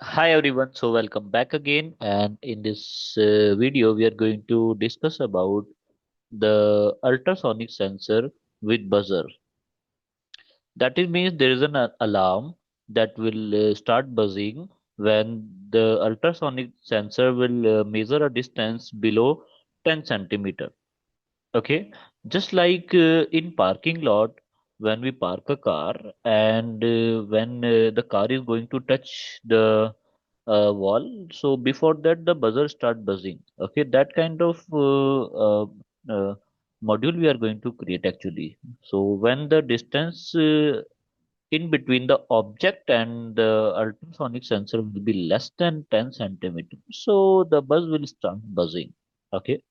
Hi everyone, so welcome back again. And in this video, we are going to discuss about the ultrasonic sensor with buzzer. That is means there is an alarm that will start buzzing when the ultrasonic sensor will measure a distance below 10 centimeter. Okay, just like in parking lot, when we park a car and when the car is going to touch the wall, so before that the buzzer start buzzing. Okay, that kind of uh, module we are going to create actually. So when the distance in between the object and the ultrasonic sensor will be less than 10 centimeters, so the buzz will start buzzing. Okay,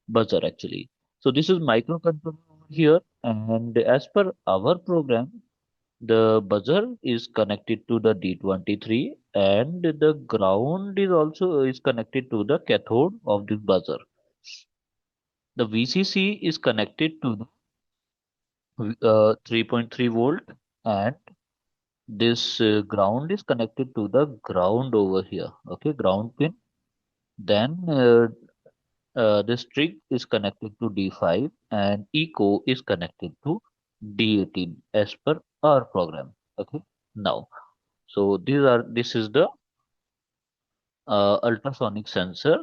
buzzer actually. So this is microcontroller over here, and as per our program, the buzzer is connected to the D23, and the ground is also is connected to the cathode of this buzzer. The VCC is connected to the 3.3 volt, and this ground is connected to the ground over here. Okay, ground pin. Then this trig is connected to D5 and eco is connected to D18 as per our program. Okay. Now, so this is the ultrasonic sensor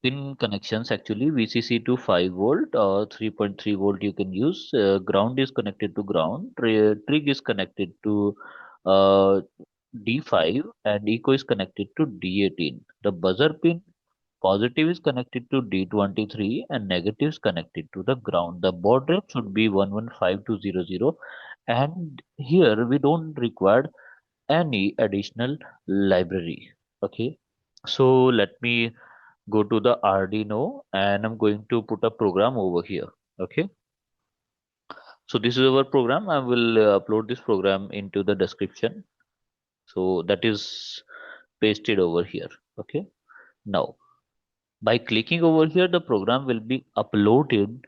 pin connections actually VCC to 5 volt or 3.3 volt you can use. Ground is connected to ground. Trig is connected to uh, D5 and eco is connected to D18. The buzzer pin positive is connected to D23 and negative is connected to the ground. The baud rate should be 115200, and here we don't require any additional library. Okay, so let me go to the Arduino and I'm going to put a program over here. Okay, so this is our program. I will upload this program into the description. So that is pasted over here. Okay, now by clicking over here, the program will be uploaded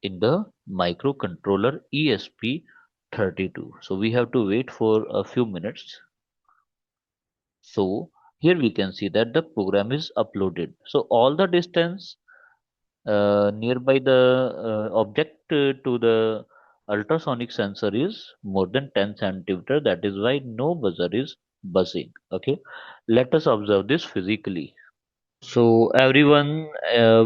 in the microcontroller ESP32. So we have to wait for a few minutes. So here we can see that the program is uploaded. So all the distance nearby the object to the ultrasonic sensor is more than 10 centimeter. That is why no buzzer is buzzing. Okay, let us observe this physically. So everyone,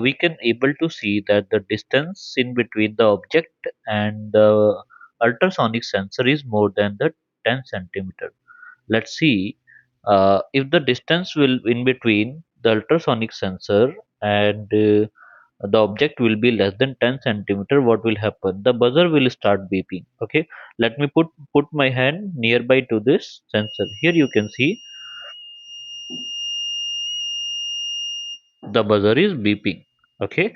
we can able to see that the distance in between the object and the ultrasonic sensor is more than the 10 centimeter. Let's see if the distance will in between the ultrasonic sensor and the object will be less than 10 centimeter. What will happen? The buzzer will start beeping. Okay, let me put my hand nearby to this sensor. Here you can see the buzzer is beeping. Okay,